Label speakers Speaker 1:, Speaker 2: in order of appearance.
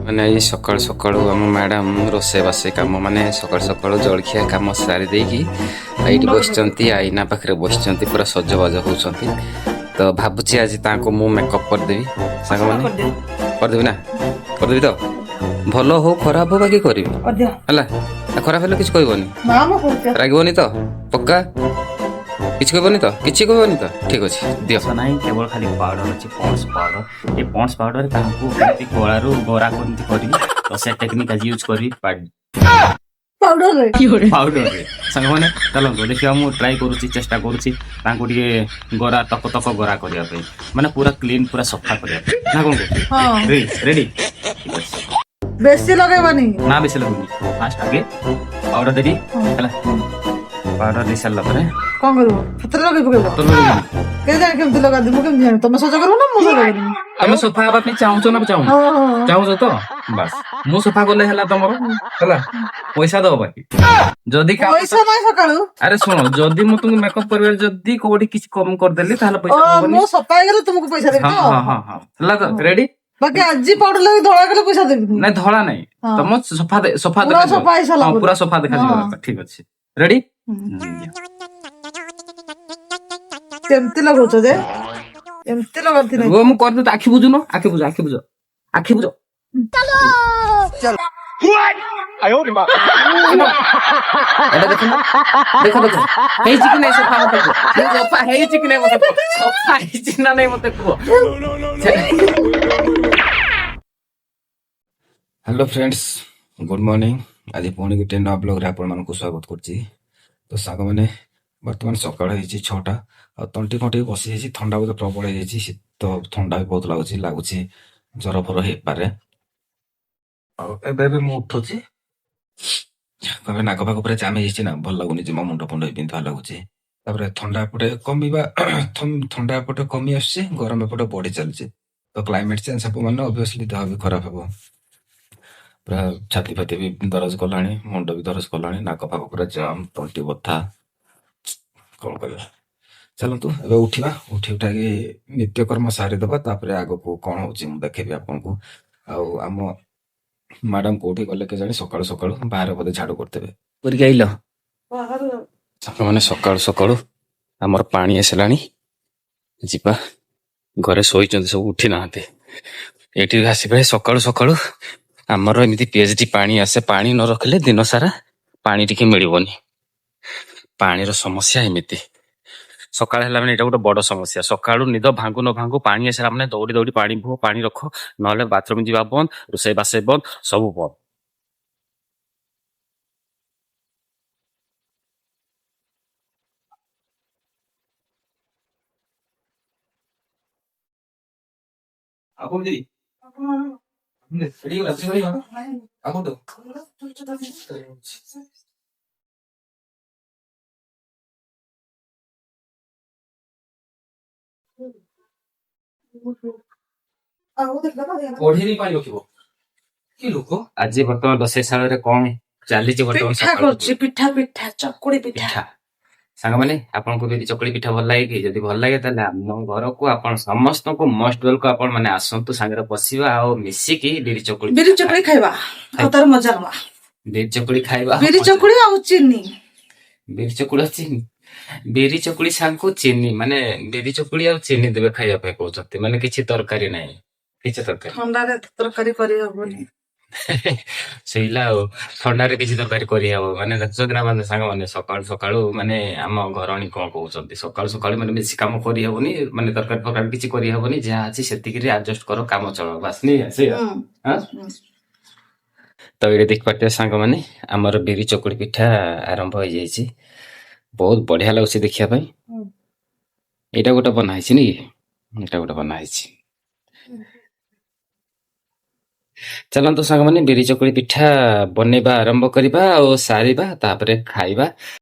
Speaker 1: ମାନେ ଏଇ ସକାଳୁ ସକାଳୁ ଆମ ମ୍ୟାଡ଼ାମ ରୋଷେଇବାସ କାମ ମାନେ ସକାଳୁ ସକାଳୁ ଜଳଖିଆ କାମ ସାରି ଦେଇକି ଏଇଠି ବସିଛନ୍ତି, ଆଇନା ପାଖରେ ବସିଛନ୍ତି, ପୁରା ସଜବାଜ ହଉଛନ୍ତି। ତ ଭାବୁଛି ଆଜି ତାଙ୍କୁ ମୁଁ ମେକଅପ୍ କରିଦେବି ସାଙ୍ଗମାନେ। କରିଦେବି ନା? କରିଦେବି ତ? ଭଲ ହଉ ଖରାପ ହଉ ବାକି କରିବି ହେଲା। ଖରାପ ହେଲେ କିଛି କହିବନି, ରାଗିବନି ତ? ପକ୍କା କିଛି କହିବନି ତ? କିଛି କହିବନି ତ? ଠିକ ଅଛି ଦିଅ।
Speaker 2: ନାହିଁ କେବଳ ଖାଲି ପାଉଡର ଅଛି, ପଣ୍ଡସ୍ ପାଉଡର। ଏ ପଣ୍ଡସ୍ ପାଉଡର ତାଙ୍କୁ କେମିତି କଳାରୁ ଗୋରା କେମିତି କରିବି, ତ ସେ ଟେକ୍ନିକ୍ ଆଜି ୟୁଜ୍ କରିବି ପାଉଡରରେ। ସାଙ୍ଗମାନେ ଚାଲନ୍ତୁ ଦେଖିବା, ମୁଁ ଟ୍ରାଏ କରୁଛି, ଚେଷ୍ଟା କରୁଛି ତାଙ୍କୁ ଟିକେ ଗୋରା ତକ ତକ ଗୋରା କରିବା ପାଇଁ, ମାନେ ପୁରା କ୍ଲିନ୍, ପୁରା ସଫା କରିବା ପାଇଁ। ନା କଣ କହୁଛୁ? ରେଡି? ଠିକ ଅଛି।
Speaker 3: ବେଶୀ ଲଗେଇବାନି
Speaker 2: ନା ବେଶୀ ଲାଗୁନି। ଫାଷ୍ଟ ଆଗେ ପାଉଡର ଦେବି ହେଲା। ପାଉଡର ଦେଇ ସାରିଲା ପରେ
Speaker 3: କଣ କରିବ? ହାତରେ ଲଗେଇ ପକେଇବ? କେତେ ଜାଣି କେମିତି ଲଗାନ୍ତି? ମୁଁ କେମିତି ଜାଣି? ତମେ ସଜ କରିବ ନା ମୁଁ ସଜ କରିବି?
Speaker 2: ତମେ ସଫା ହେବା ପାଇଁ ଚାହୁଁଛ ନା ଚାହୁଁନ? ଚାହୁଁଛ ତ? ବାସ୍, ମୁଁ ସଫା କଲେ ହେଲା ତମର ହେଲା। ପଇସା ଦବ ବାକି। ଯଦି
Speaker 3: ପଇସା ନାହିଁ ସକାଳୁ।
Speaker 2: ଆରେ ଶୁଣ, ଯଦି ମୁଁ ତୁମକୁ ମେକଅପ୍ କରିବାରେ ଯଦି କୋଉଠି କିଛି କମ କରିଦେଲି ତାହେଲେ ପଇସା ଦବନି।
Speaker 3: ମୁଁ ସଫା ହେଇଗଲେ ତୁମକୁ ପଇସା ଦେବି ତ?
Speaker 2: ହଁ ହେଲା ତ? ରେଡି?
Speaker 3: ବାକି ଆଜି ପାଉଡର ଲଗେଇ ଧଳା କଲେ ପଇସା ଦେବି।
Speaker 2: ନାଇଁ ଧଳା ନାଇଁ, ତମ ସଫା
Speaker 3: ପୁରା
Speaker 2: ଦେଖାଯିବ।
Speaker 3: ସଫା ହେଇସାରିଲା ପରେ।
Speaker 2: ପୁରା ସଫା ଦେଖାଯିବ। ଠିକ ଅଛି, ରେଡି?
Speaker 3: କେମିତି ଲଗଉଛ ଯେ? ଏମିତି ଲଗାନ୍ତି ନାଇଁ।
Speaker 2: ମୁଁ କରିଦେବି। ଆଖି ବୁଝୁନ, ଆଖି ବୁଝ, ଆଖି ବୁଝ, ଆଖି ବୁଝ। ଏଟା ଦେଖ ନା, ଦେଖ ଦେଖ ହେଇଛି କି ନାଇଁ ସଫା? ମତେ କୁହ, ସଫା ହେଇଛି କି ନାଇଁ ମତେ କୁହ, ସଫା ହେଇଛି ନା ନାଇଁ ମତେ କୁହ।
Speaker 1: Hello friends, good morning. ଆଜି ପୁଣି ଗୋଟେ ନୂଆ ବ୍ଲଗ୍ରେ ଆପଣମାନଙ୍କୁ ସ୍ୱାଗତ କରୁଛି। ତ ସାଙ୍ଗମାନେ ବର୍ତ୍ତମାନ ସକାଳ ହେଇଛି 6ଟା, ଆଉ ତଣ୍ଟି ଫଣ୍ଟି ବସିଯାଇଛି, ଥଣ୍ଡା ବୋଧେ ପ୍ରବଳ ହେଇଯାଇଛି, ଶୀତ ଥଣ୍ଡା ବି ବହୁତ ଲାଗୁଛି ଜ୍ୱର ଫର ହେଇପାରେ। ଆଉ ଏବେ ବି ମୁଁ ଉଠୁଛି, କହିବେ ନାକ ପାକ ପୁରା ଜାମ୍ ହେଇଯାଇଛି ନା, ଭଲ ଲାଗୁନି, ମୋ ମୁଣ୍ଡ ଫୁଣ୍ଡ ବିନ୍ଧା ଲାଗୁଛି। ତାପରେ ଥଣ୍ଡା ଏପଟେ କମିବା ଥଣ୍ଡା ଏପଟେ କମି ଆସୁଛି, ଗରମ ଏପଟେ ବଢି ଚାଲିଛି। ତ କ୍ଲାଇମେଟ ଚେଞ୍ଜ ହବ ମାନେ ଅବଭିୟସଲି ଦେହ ବି ଖରାପ ହବ। ପୁରା ଛାତି ଫାତି ବି ଦରଜ କଲାଣି, ମୁଣ୍ଡ ବି ଦରଜ କଲାଣି, ନାକ ପାକ ପୁରା ଜାମ୍, ତଣ୍ଟି ବଥା। କଣ କରିବା? ଚାଲନ୍ତୁ ଏବେ ଉଠିବା, ଉଠି ଉଠାକି ନିତ୍ୟକର୍ମ ସାରିଦେବା, ତାପରେ ଆଗକୁ କଣ ହଉଛି ମୁଁ ଦେଖେଇବି ଆପଣଙ୍କୁ। ଆଉ ଆମ ମ୍ୟାଡାମ କୋଉଠି ଗଲେ କେଜାଣି, ସକାଳୁ ସକାଳୁ ବାହାରେ ବୋଧେ ଝାଡୁ କରିଦେବେ। କରିକି ଆଇଲ ସାଙ୍ଗମାନେ? ସକାଳୁ ସକାଳୁ ଆମର ପାଣି ଆସିଲାଣି, ଯିବା। ଘରେ ଶୋଇଛନ୍ତି ସବୁ, ଉଠି ନାହାନ୍ତି। ଏଇଠି ଆସିବେ ସକାଳୁ ସକାଳୁ। ଆମର ଏମିତି ପିଏଚଡି ପାଣି ଆସେ, ପାଣି ନ ରଖିଲେ ଦିନ ସାରା ପାଣି ଟିକେ ମିଳିବନି। ପାଣିର ସମସ୍ୟା ଏମିତି। ସକାଳ ହେଲା ମାନେ ଏଇଟା ଗୋଟେ ବଡ ସମସ୍ୟା। ସକାଳୁ ନିଦ ଭାଙ୍ଗୁ ନ ଭାଙ୍ଗୁ ପାଣି ଆସିଲା ମାନେ ଦୌଡ଼ି ଦୌଡ଼ି ପାଣି ବୁହ, ପାଣି ରଖ, ନହେଲେ ବାଥରୁମ ଯିବା ବନ୍ଦ, ରୋଷେଇ ବାସ ବନ୍ଦ, ସବୁ ବନ୍ଦ। ପଢିନି ପାଣି ରଖିବ କି ଲୋକ? ଆଜି ବର୍ତ୍ତମାନ ରୋଷେଇ ଶାଳରେ କଣ ଚାଲିଛି? ବର୍ତ୍ତମାନ
Speaker 3: ପିଠା କରୁଛି, ପିଠା ଚକୁଳି ପିଠା।
Speaker 2: ସାଙ୍ଗମାନେ ଆପଣଙ୍କୁ ଯଦି ଚକୁଳି ପିଠା ଭଲ ଲାଗେ କି? ଯଦି ଭଲ ଲାଗେ ତାହେଲେ ଆମ ଘରକୁ ଆପଣ ସମସ୍ତଙ୍କୁ ମୋଷ୍ଟ ୱେଲକମ୍। ଆପଣ ମାନେ ଆସନ୍ତୁ, ସାଙ୍ଗରେ ବସିବା ଆଉ ମିଶିକି ବିରି ଚକୁଳି
Speaker 3: ଖାଇବା, ଆଉ ତାର ମଜା ନବା।
Speaker 2: ବିରି ଚକୁଳି ଖାଇବା,
Speaker 3: ବିରି ଚକୁଳି ଆଉ ଚିନି।
Speaker 2: ବିରି ଚକୁଳି ଆଉ ଚିନି, ବିରି ଚକୁଳି ସାଙ୍ଗକୁ ଚିନି, ମାନେ ବିରି ଚକୁଳି ଆଉ ଚିନି ଦେବେ ଖାଇବା ପାଇଁ କହୁଛନ୍ତି, ମାନେ କିଛି ତରକାରୀ ନାହିଁ, କିଛି ତରକାରୀ।
Speaker 3: ଥଣ୍ଡାରେ ତରକାରୀ କରିହବନି।
Speaker 2: ସେଇଲା ଆଉ, ଥଣ୍ଡାରେ କିଛି ତରକାରୀ କରିହବ ମାନେ ଦେଖୁଛନ୍ତି ନା ମାନେ ସାଙ୍ଗମାନେ, ସକାଳୁ ସକାଳୁ ମାନେ ଆମ ଘରଣୀ କଣ କହୁଛନ୍ତି, ସକାଳୁ ସକାଳୁ ମାନେ ବେଶୀ କାମ କରିହବନି, ମାନେ ତରକାରୀ ଫରକାରୀ କିଛି କରିହବନି, ଯାହା ଅଛି ସେତିକିରେ ଆଡଜଷ୍ଟ କର, କାମ ଚଳ, ବାସ୍ ନି ସେଇଆ। ତ ଏଇଟା ଦେଖିପାରୁଥିବେ ସାଙ୍ଗମାନେ, ଆମର ବିରି ଚକୁଳି ପିଠା ଆରମ୍ଭ ହେଇଯାଇଛି। ବହୁତ ବଢିଆ ଲାଗୁଛି ଦେଖିବା ପାଇଁ। ଏଇଟା ଗୋଟେ ବନା ହେଇଛି ନି, ଏଇଟା ଗୋଟେ ବନା ହେଇଛି। ଚାଲନ୍ତୁ ସାଙ୍ଗମାନେ ବିରି ଚକୁଳି ପିଠା ବନେଇବା ଆରମ୍ଭ କରିବା ଆଉ ସାରିବା, ତାପରେ ଖାଇବା।